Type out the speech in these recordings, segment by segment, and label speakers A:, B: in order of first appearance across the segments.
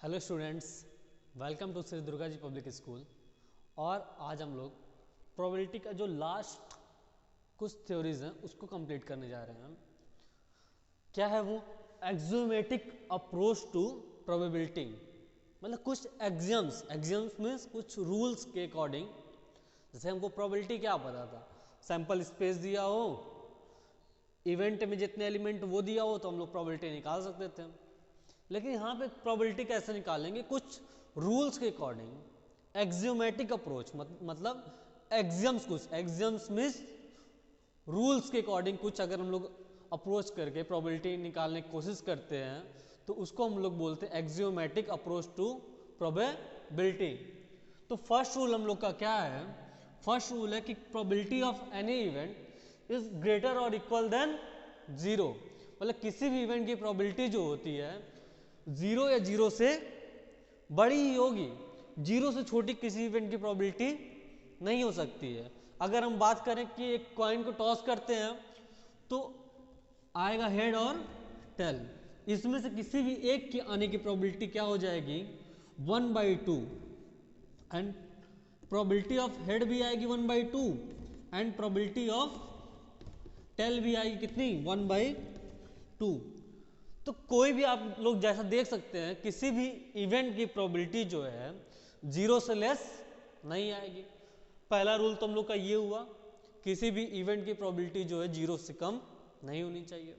A: Hello students, welcome to Shri Durga ji public school. और आज हम लोग प्रोबेबिलिटी का जो लास्ट कुछ थ्योरीज हैं उसको कंप्लीट करने जा रहे हैं। क्या है वो? एक्सियोमेटिक अप्रोच टू प्रोबेबिलिटी, मतलब कुछ एग्जियम्स मीन्स कुछ रूल्स के अकॉर्डिंग। जैसे हमको प्रोबेबिलिटी क्या पता था, सैंपल स्पेस दिया हो, इवेंट में जितने एलिमेंट वो दिया हो तो हम लोग प्रोबेबिलिटी निकाल सकते थे। लेकिन यहाँ पे प्रोबेबिलिटी कैसे निकालेंगे? कुछ रूल्स के अकॉर्डिंग। एक्सियोमेटिक अप्रोच मतलब एग्जियम्स मीन्स रूल्स के अकॉर्डिंग कुछ अगर हम लोग अप्रोच करके प्रोबेबिलिटी निकालने की कोशिश करते हैं तो उसको हम लोग बोलते हैं एक्सियोमेटिक अप्रोच टू प्रोबेबिलिटी। तो फर्स्ट रूल हम लोग का क्या है? फर्स्ट रूल है कि probability of any event is greater और इक्वल देन जीरो। मतलब किसी भी इवेंट की प्रोबेबिलिटी जो होती है जीरो या जीरो से बड़ी ही होगी। जीरो से छोटी किसी इवेंट की प्रोबेबिलिटी नहीं हो सकती है। अगर हम बात करें कि एक कॉइन को टॉस करते हैं तो आएगा हेड और टेल, इसमें से किसी भी एक के आने की प्रोबेबिलिटी क्या हो जाएगी? 1/2। एंड प्रोबेबिलिटी ऑफ हेड भी आएगी 1/2 एंड प्रोबेबिलिटी ऑफ टेल भी आएगी कितनी? 1/2। तो कोई भी आप लोग जैसा देख सकते हैं किसी भी इवेंट की प्रोबेबिलिटी जो है जीरो से लेस नहीं आएगी। पहला रूल तो हम लोग का ये हुआ, किसी भी इवेंट की प्रोबेबिलिटी जो है जीरो से कम नहीं होनी चाहिए।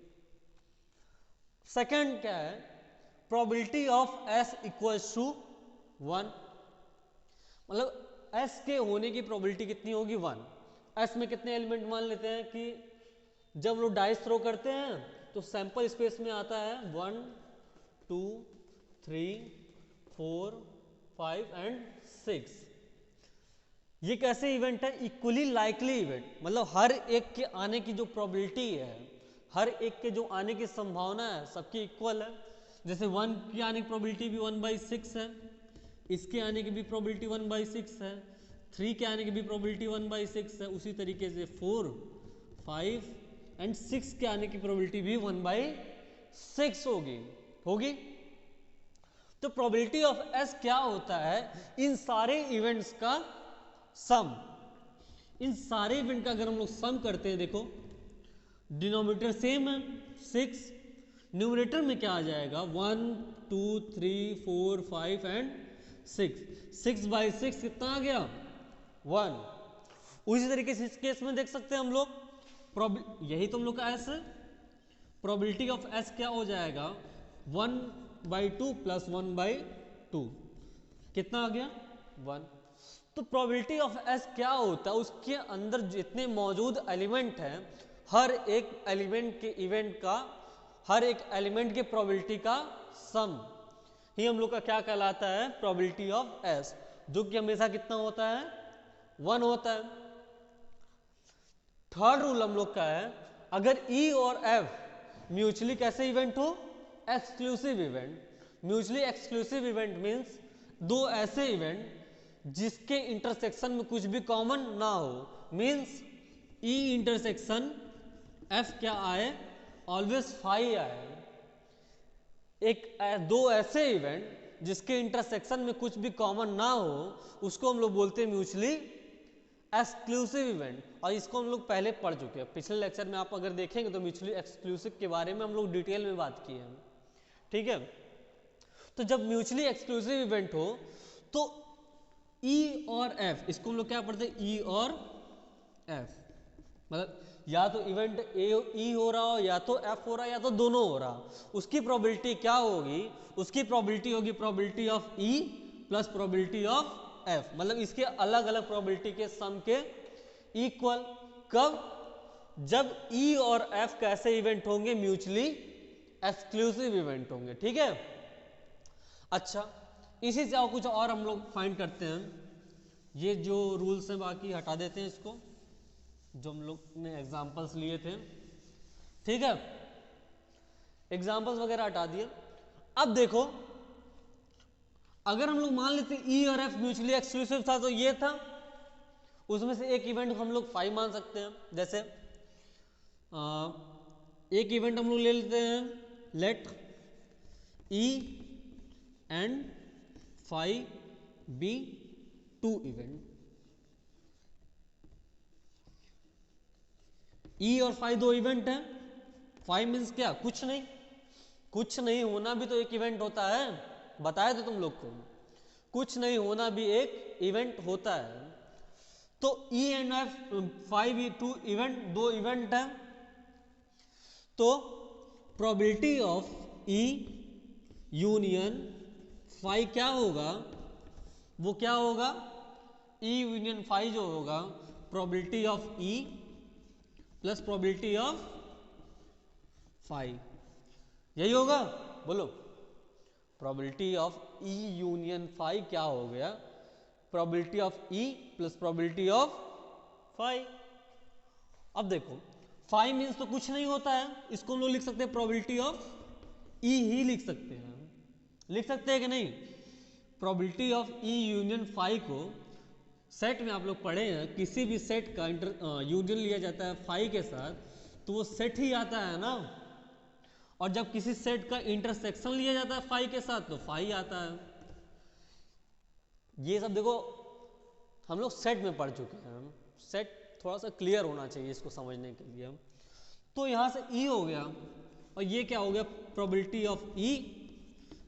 A: सेकंड क्या है? Probability of S equals to 1। मतलब एस के होने की प्रोबेबिलिटी कितनी होगी? 1। एस में कितने एलिमेंट मान लेते हैं कि जब लोग डाइस थ्रो करते हैं तो सैंपल स्पेस में आता है 1 2 3 4 5 एंड 6। ये कैसे इवेंट है? इक्वली लाइकली इवेंट, मतलब हर एक के आने की जो प्रोबेबिलिटी है, हर एक के जो आने की संभावना है सबकी इक्वल है। जैसे 1 की आने की प्रोबेबिलिटी भी 1/6 है, इसके आने की भी प्रोबेबिलिटी 1/6 है, 3 के आने की भी प्रोबेबिलिटी 1/6 है, उसी तरीके से 4 5 एंड 6 के आने की प्रोबेबिलिटी भी 1/6 होगी। तो प्रोबेबिलिटी ऑफ एस क्या होता है? इन सारे इवेंट्स का सम। इन सारे इवेंट का अगर हम लोग सम करते हैं, देखो डिनोमिनेटर सेम है 6, न्यूमरेटर में क्या आ जाएगा? 1 2 3 4 5 एंड 6। 6/6 कितना आ गया? 1। उसी तरीके से इस केस में देख सकते हैं हम लोग, यही तो हम लोग का एस है। प्रोबेबिलिटी ऑफ एस क्या हो जाएगा? 1/2 प्लस 1/2 कितना आ गया? 1। तो प्रोबेबिलिटी ऑफ एस क्या होता है? उसके अंदर जितने मौजूद एलिमेंट हैं, हर एक एलिमेंट के इवेंट का, हर एक एलिमेंट के प्रोबेबिलिटी का सम ही हम लोग का क्या कहलाता है? प्रोबेबिलिटी ऑफ एस, जो कि हमेशा कितना होता है? 1 होता है। थर्ड रूल हम लोग का है, अगर ई और एफ म्यूचुअली कैसे इवेंट हो? Exclusive event. Mutually exclusive event means दो ऐसे इवेंट जिसके इंटरसेक्शन में कुछ भी कॉमन ना हो। मींस ई इंटरसेक्शन एफ क्या आए? ऑलवेज फाई आए। दो ऐसे इवेंट जिसके इंटरसेक्शन में कुछ भी कॉमन ना हो उसको हम लोग बोलते हैं म्यूचुअली एक्सक्लूसिव इवेंट। और इसको हम लोग पहले पढ़ चुके हैं, पिछले लेक्चर में आप अगर देखेंगे तो म्यूचुअली एक्सक्लूसिव के बारे में हम लोग डिटेल में बात की है। ठीक है, तो जब म्यूचुअली एक्सक्लूसिव इवेंट हो तो ई और एफ, इसको हम लोग क्या पढ़ते हैं? ई और एफ, मतलब या तो इवेंट ई हो रहा हो, या तो एफ हो रहा है, या तो दोनों हो रहा, उसकी प्रोबेबिलिटी क्या होगी? उसकी प्रोबेबिलिटी होगी probability of E plus probability of F. मतलब इसके अलग अलग प्रोबेबिलिटी के सम के इक्वल। कब? जब ई और एफ कैसे इवेंट होंगे? म्यूचुअली एक्सक्लूसिव इवेंट होंगे। ठीक है, अच्छा इसी से कुछ और हम लोग फाइंड करते हैं। ये जो रूल्स हैं बाकी हटा देते हैं, इसको जो हम लोग ने एग्जाम्पल्स लिए थे। ठीक है, एग्जाम्पल्स वगैरह हटा दिए। अब देखो, अगर हम लोग मान लेते ई और एफ म्यूचुअली एक्सक्लूसिव था तो ये था, उसमें से एक इवेंट हम लोग 5 मान सकते हैं। जैसे एक इवेंट हम लोग ले लेते हैं, let E and phi be two event. E और फाई दो इवेंट है। फाई मीन्स क्या, कुछ नहीं, कुछ नहीं होना भी तो एक इवेंट होता है, बताया तो तुम लोग को, कुछ नहीं होना भी एक इवेंट होता है। तो E and phi be two event, दो इवेंट है, तो probability of E union phi क्या होगा, वो क्या होगा, ई यूनियन फाई जो होगा probability of E plus probability of phi, यही होगा। बोलो, probability of E union phi क्या हो गया, probability of E plus probability of phi. अब देखो फाई मीन्स तो कुछ नहीं होता है, इसको हम लोग लिख सकते हैं प्रोबेबिलिटी ऑफ ई ही लिख सकते हैं, लिख सकते हैं कि नहीं। Probability of E union phi को सेट में आप लोग पढ़े हैं, किसी भी सेट का यूनियन लिया जाता है फाई के साथ तो वो सेट ही आता है ना, और जब किसी सेट का इंटरसेक्शन लिया जाता है फाई के साथ तो फाई आता है। ये सब देखो हम लोग सेट में पढ़ चुके हैं, सेट थोड़ा सा क्लियर होना चाहिए इसको समझने के लिए। तो यहां से ई हो गया और ये क्या हो गया, probability of E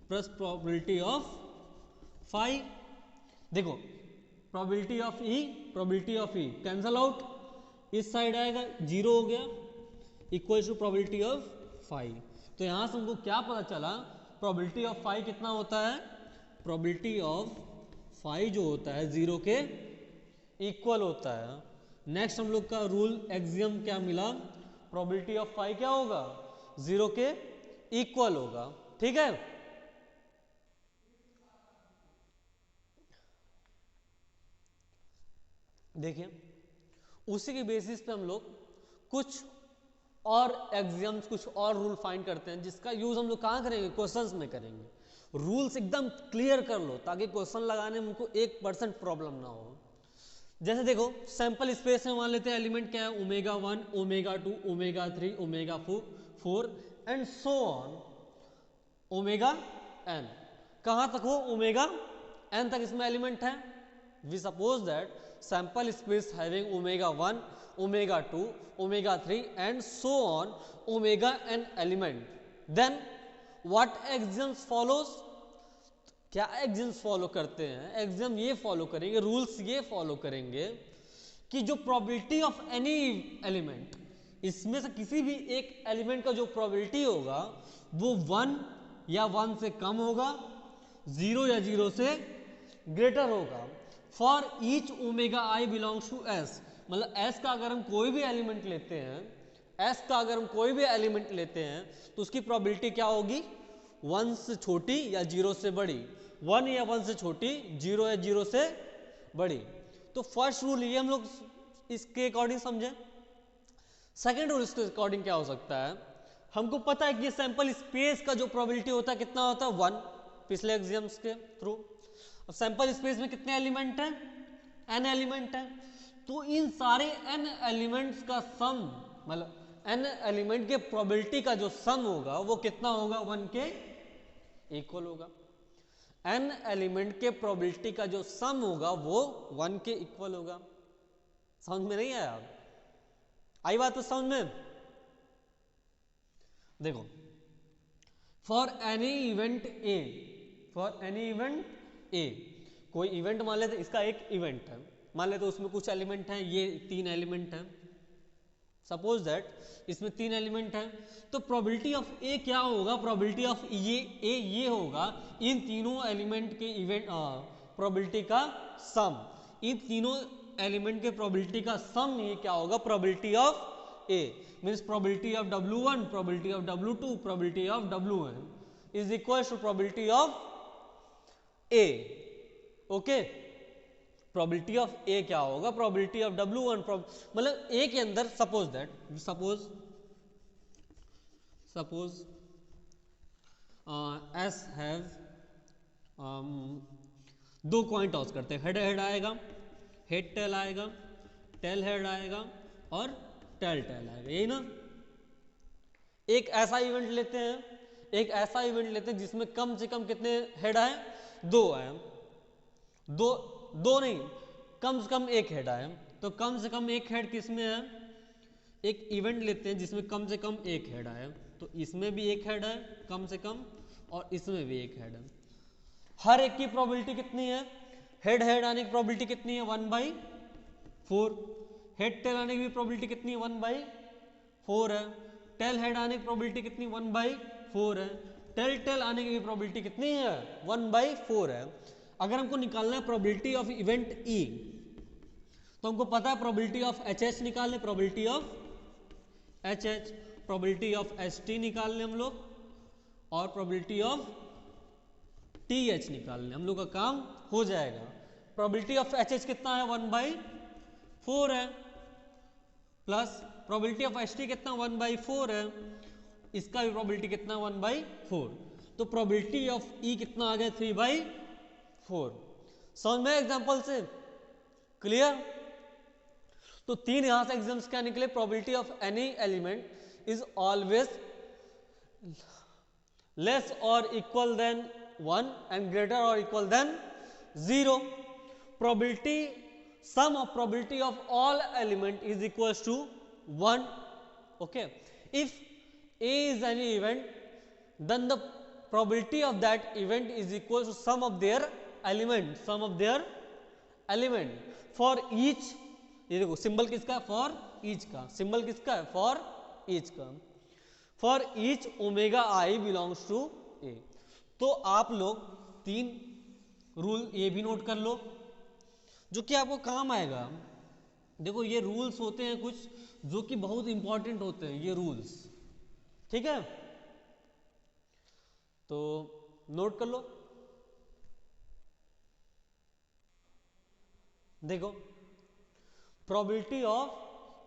A: plus probability of phi. देखो probability of E, probability of E cancel out, इस साइड आएगा जीरो हो गया, equal to probability of phi. तो यहां से हमको क्या पता चला, प्रोबेबिलिटी ऑफ फाई कितना होता है, प्रोबेबिलिटी ऑफ फाई जो होता है जीरो के इक्वल होता है। नेक्स्ट हम लोग का रूल एक्सियम क्या मिला, प्रोबेबिलिटी ऑफ फाई क्या होगा, जीरो के इक्वल होगा, ठीक है। देखिए उसी के बेसिस पे हम लोग कुछ और एक्सियम्स, कुछ और रूल फाइंड करते हैं, जिसका यूज हम लोग कहाँ करेंगे, क्वेश्चंस में करेंगे। रूल्स एकदम क्लियर कर लो ताकि क्वेश्चन लगाने में हमको 1% प्रॉब्लम ना हो। जैसे देखो सैंपल स्पेस में मान लेते हैं एलिमेंट क्या है, omega 1, omega 2, omega 3, omega 4 and so on omega n। कहां तक हो, ओमेगा n तक इसमें एलिमेंट है। We suppose that sample space having omega 1, omega 2, omega 3 and so on omega n element, then what axioms follows, क्या axioms follow करते हैं, axiom ये फॉलो करेंगे, रूल्स ये फॉलो करेंगे कि जो प्रोबेबिलिटी ऑफ एनी एलिमेंट, इसमें से किसी भी एक एलिमेंट का जो प्रोबेबिलिटी होगा वो 1 या 1 से कम होगा, 0 या 0 से ग्रेटर होगा। For each omega i belongs to S, मतलब एस का अगर हम कोई भी एलिमेंट लेते हैं, एस का अगर हम कोई भी एलिमेंट लेते हैं तो उसकी प्रोबेबिलिटी क्या होगी, 1 से छोटी या 0 से बड़ी, 1 या 1 से छोटी, 0 या 0 से बड़ी। तो फर्स्ट रूल ये हम लोग इसके अकॉर्डिंग समझे। सेकेंड रूल इसके अकॉर्डिंग क्या हो सकता है, हमको पता है कि सैंपल स्पेस का जो प्रोबेबिलिटी होता है कितना होता है, 1, पिछले एग्जाम्स के थ्रू। अब सैंपल स्पेस में कितने एलिमेंट हैं, n एलिमेंट है, तो इन सारे n एलिमेंट्स का सम, मतलब n एलिमेंट के प्रोबेबिलिटी का जो सम होगा वो कितना होगा, 1 के इक्वल होगा। n एलिमेंट के प्रोबेबिलिटी का जो सम होगा वो 1 के इक्वल होगा। समझ में नहीं आया, आई बात तो समझ में। देखो for any event A, for any event A, कोई इवेंट मान लेते, इसका एक इवेंट है, मान लेते उसमें कुछ एलिमेंट हैं, ये 3 एलिमेंट हैं, सपोज दैट इसमें 3 एलिमेंट हैं, तो प्रोबेबिलिटी ऑफ ए क्या होगा, प्रोबेबिलिटी ऑफ ये होगा इन तीनों एलिमेंट के इवेंट प्रोबेबिलिटी का सम, इन तीनों एलिमेंट के प्रोबेबिलिटी का सम ये क्या होगा, probability of A, means probability of W1, probability of W2, probability of Wn is equal to probability of A. Okay, probability of A क्या होगा, प्रोबेबिलिटी ऑफ W1, मतलब ए के अंदर suppose that, suppose S have, दो coin toss करते हैं, head head आएगा, head tail आएगा, टेल हेड आएगा और टेल टेल आएगा, यही ना। एक ऐसा इवेंट लेते हैं, एक ऐसा इवेंट लेते हैं जिसमें कम से कम कितने हेड आए, 2 आए, दो नहीं, कम से कम 1 हेड आए। तो कम से कम 1 हेड किसमें है, एक इवेंट लेते हैं जिसमें कम से कम 1 हेड आए, तो इसमें भी 1 हेड है कम से कम, और इसमें भी 1 हेड है। हर एक की प्रोबेबिलिटी कितनी है, हेड हेड आने की प्रोबेबिलिटी कितनी है, 1/4। हेड टेल आने की भी प्रोबेबिलिटी कितनी है, 1/4 है। टेल हेड आने की प्रोबेबिलिटी कितनी, 1/4 है। टेल टेल आने की भी प्रोबेबिलिटी कितनी है, 1/4 है। अगर हमको निकालना है प्रोबेबिलिटी ऑफ इवेंट ई, तो हमको पता है प्रोबेबिलिटी ऑफ एच एच निकालने, probability of H H, probability of S T निकाल लें हम लोग, और प्रोबेबिलिटी ऑफ टी एच निकाल लें, हम लोग का काम हो जाएगा। प्रोबेबिलिटी ऑफ एच एच कितना है, 1/4 है, plus probability of S T कितना, 1/4 है, इसका भी प्रोबेबिलिटी कितना, 1/4। तो प्रोबेबिलिटी ऑफ ई कितना आ गया, 3/4। समझ में एग्जांपल से क्लियर। तो 3 यहां से एग्जाम्स क्या निकले, probability of any element is always less और इक्वल देन 1 एंड ग्रेटर और equal than 0। Probability sum of probability of all element is equal to 1। Okay, if A is any event, then the probability of that event is equal to sum of their element, for each, ये देखो symbol किसका है, for each का, symbol किसका है, for each का, for each omega i belongs to A. तो आप लोग 3 रूल ये भी नोट कर लो जो कि आपको काम आएगा। देखो ये रूल्स होते हैं कुछ जो कि बहुत इंपॉर्टेंट होते हैं, ये रूल्स, ठीक है, तो नोट कर लो। देखो, probability of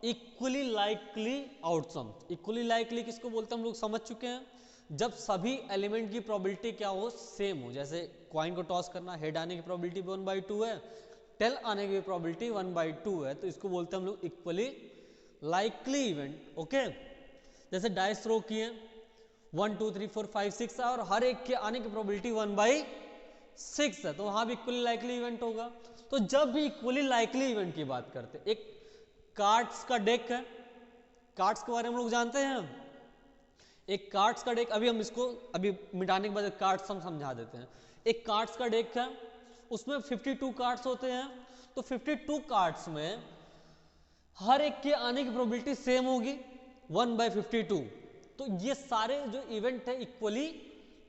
A: equally likely outcome, equally likely किसको बोलते हैं हम लोग समझ चुके हैं, जब सभी एलिमेंट की प्रोबेबिलिटी क्या हो, सेम हो। जैसे कॉइन को टॉस करना, हेड आने की प्रोबेबिलिटी 1/2 है, टेल आने की प्रोबेबिलिटी 1/2 है, तो इसको बोलते हैं हम लोग इक्वली लाइकली इवेंट। ओके, जैसे डाइस थ्रो किए, 1 2 3 4 5 6 है और हर एक के आने की प्रोबेबिलिटी 1/6 है, तो वहां भी इक्वली लाइकली इवेंट होगा। तो जब भी इक्वली लाइकली इवेंट की बात करते, एक कार्ड्स का डेक है, कार्ड्स के बारे में हम लोग जानते हैं, एक कार्ड्स का डेक, अभी हम इसको अभी मिटाने के बाद कार्ड्स हम समझा देते हैं। एक कार्ड्स का डेक है, उसमें 52 कार्ड्स होते हैं, तो 52 कार्ड्स में हर एक के आने की प्रोबेबिलिटी सेम होगी, 1/52। तो ये सारे जो इवेंट है इक्वली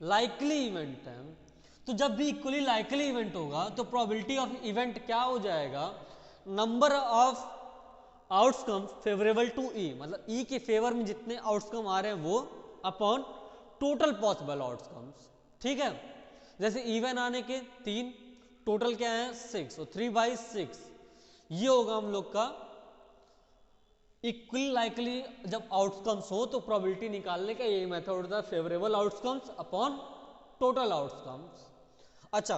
A: लाइकली इवेंट है। तो जब भी इक्वली लाइकली इवेंट होगा तो प्रोबेबिलिटी ऑफ इवेंट क्या हो जाएगा, number of outcome favourable to E, मतलब ई के फेवर में जितने आउटकम आ रहे हैं वो अपॉन टोटल पॉसिबल आउटकम्स। ठीक है, जैसे इवन आने के 3, टोटल क्या है 6, तो 3/6 ये होगा हम लोग का इक्वली लाइकली। जब आउटकम्स हो तो प्रोबेबिलिटी निकालने का यही मेथड होता है, favourable outcomes upon total outcomes. अच्छा,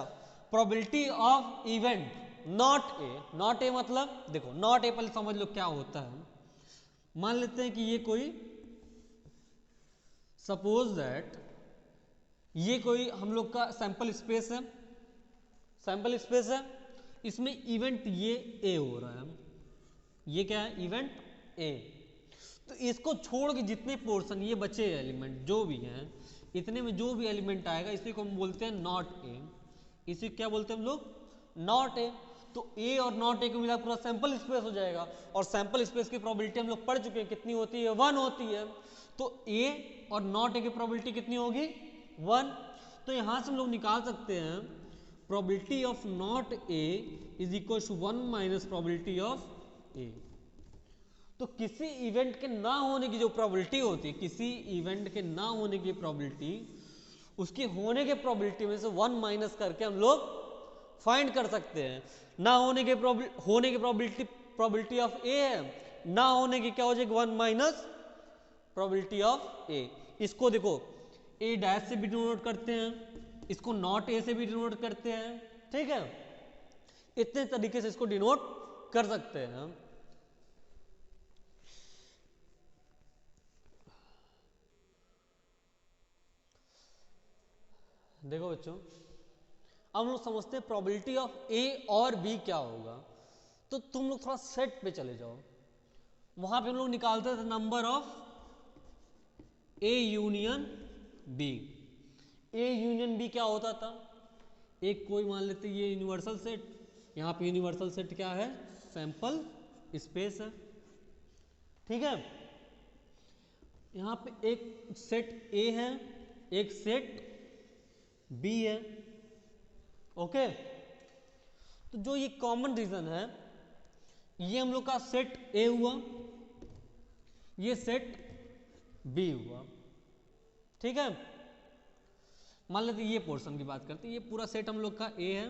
A: probability of event not A, not A मतलब देखो, नॉट ए पहले समझ लो क्या होता है। मान लेते हैं कि ये कोई, सपोज दैट ये कोई हम लोग का सैंपल स्पेस है, सैंपल स्पेस है, इसमें इवेंट ये ए हो रहा है, ये क्या है इवेंट ए। तो इसको छोड़ के जितने पोर्शन ये बचे एलिमेंट जो भी हैं, इतने में जो भी एलिमेंट आएगा इसी को हम बोलते हैं नॉट ए, इसी क्या बोलते हैं हम लोग, नॉट ए। तो ए और नॉट ए को मिला पूरा सैंपल स्पेस हो जाएगा, और सैंपल स्पेस की प्रोबेबिलिटी हम लोग पढ़ चुके हैं कितनी होती है, 1 होती है। तो ए और नॉट ए की प्रोबेबिलिटी कितनी होगी, 1। तो यहां से हम लोग निकाल सकते हैं probability of not A is equal to 1 minus probability of A. तो किसी इवेंट के ना होने की जो प्रोबेबिलिटी होती है, किसी इवेंट के ना होने की प्रोबेबिलिटी, उसके होने के प्रोबेबिलिटी में से 1 माइनस करके हम लोग फाइंड कर सकते हैं। ना होने के प्रोबेबिलिटी ऑफ ए है, ना होने की क्या हो जाएगी 1 माइनस प्रोबेबिलिटी ऑफ ए। इसको देखो ए डैश से भी डिनोट करते हैं, इसको नॉट ए से भी डिनोट करते हैं, ठीक है, इतने तरीके से इसको डिनोट कर सकते हैं। देखो बच्चों, अब हम लोग समझते हैं प्रोबेबिलिटी ऑफ ए और बी क्या होगा। तो तुम लोग थोड़ा सेट पे चले जाओ, वहां पे हम लोग निकालते थे number of A union B. A union B क्या होता था, एक कोई मान लेते ये यूनिवर्सल सेट, यहाँ पे यूनिवर्सल सेट क्या है, सैंपल स्पेस है, ठीक है। यहाँ पे एक सेट ए है, एक सेट बी है, ओके। तो जो ये कॉमन रीजन है, ये हम लोग का सेट ए हुआ, ये सेट बी हुआ, ठीक है। मान लेते ये पोर्शन की बात करते हैं, ये पूरा सेट हम लोग का ए है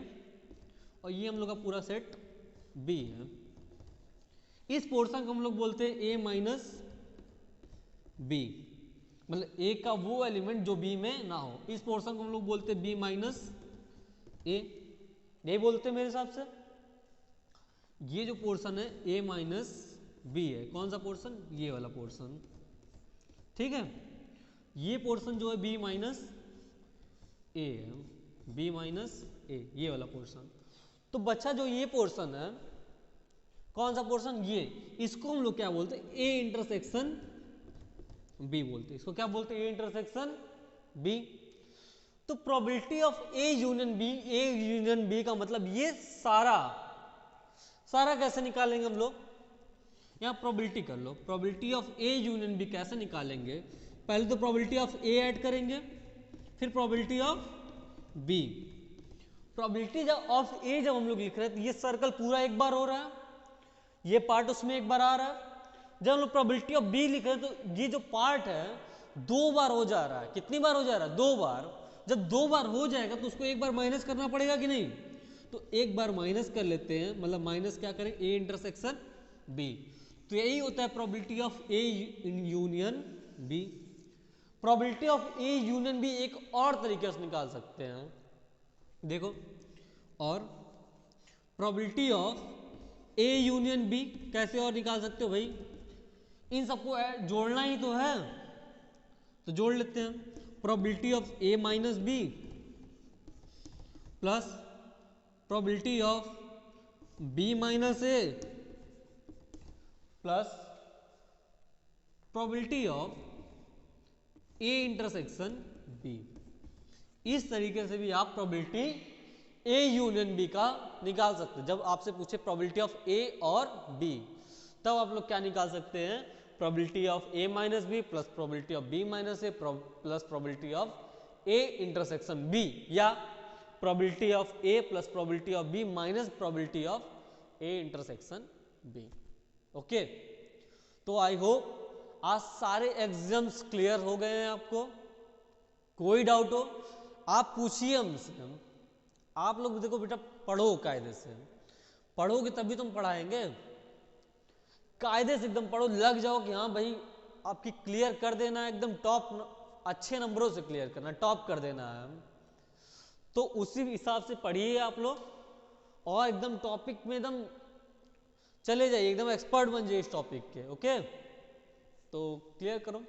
A: और ये हम लोग का पूरा सेट बी है। इस पोर्शन को हम लोग बोलते हैं ए माइनस बी, मतलब ए का वो एलिमेंट जो बी में ना हो। इस पोर्शन को हम लोग बोलते हैं बी माइनस ए, यही बोलते हैं मेरे हिसाब से। ये जो पोर्शन है ए माइनस बी है, कौन सा पोर्शन, ये वाला पोर्शन, ठीक है। ये पोर्शन जो है बी माइनस ए है, बी माइनस ए, ये वाला पोर्शन। तो बच्चा जो ये पोर्शन है, कौन सा पोर्शन, ये, इसको हम लोग क्या बोलते हैं, ए इंटरसेक्शन बी बोलते हैं। इसको क्या बोलते हैं, ए इंटरसेक्शन बी। तो probability of A union B, A union B का मतलब ये सारा कैसे निकालेंगे हम लोग, यहाँ प्रोबेबिलिटी कर लो। Probability of A union B कैसे निकालेंगे, पहले तो प्रोबेबिलिटी ऑफ ए ऐड करेंगे, फिर probability of B. Probability of A जब हम लोग लिख रहे हैं तो ये सर्कल पूरा एक बार हो रहा है, ये पार्ट उसमें एक बार आ रहा है। जब हम लोग प्रोबेबिलिटी ऑफ बी लिख रहे हैं तो ये जो पार्ट है 2 बार हो जा रहा है। कितनी बार हो जा रहा है, 2 बार। जब 2 बार हो जाएगा तो उसको एक बार माइनस करना पड़ेगा कि नहीं, तो एक बार माइनस कर लेते हैं, मतलब माइनस क्या करें, ए इंटरसेक्शन बी। तो यही होता है probability of A union B. Probability of A union B एक और तरीके से निकाल सकते हैं, देखो। और probability of A union B कैसे और निकाल सकते हो भाई, इन सबको जोड़ना ही तो है, तो जोड़ लेते हैं। Probability of A minus B plus probability of B minus A plus probability of A intersection B. इस तरीके से भी आप प्रोबेबिलिटी ए यूनियन बी का निकाल सकते हैं। जब आपसे पूछे प्रोबेबिलिटी ऑफ ए और बी, तब आप लोग क्या निकाल सकते हैं, probability of A minus B plus probability of B minus A plus probability of A intersection B, या probability of A plus probability of B minus probability of A intersection B. Okay, तो I hope आज सारे exams clear हो गए हैं आपको। कोई doubt हो आप पूछिए हमसे। आप लोग देखो बेटा, पढ़ो कायदे से, पढ़ोगे तभी तुम पढ़ाएंगे। कायदे से एकदम पढ़ो, लग जाओ कि हाँ भाई आपकी क्लियर कर देना है, एकदम टॉप अच्छे नंबरों से क्लियर करना, टॉप कर देना है। तो उसी हिसाब से पढ़िए आप लोग और एकदम टॉपिक में एकदम चले जाइए, एकदम एक्सपर्ट बन जाइए इस टॉपिक के। ओके, तो क्लियर करो।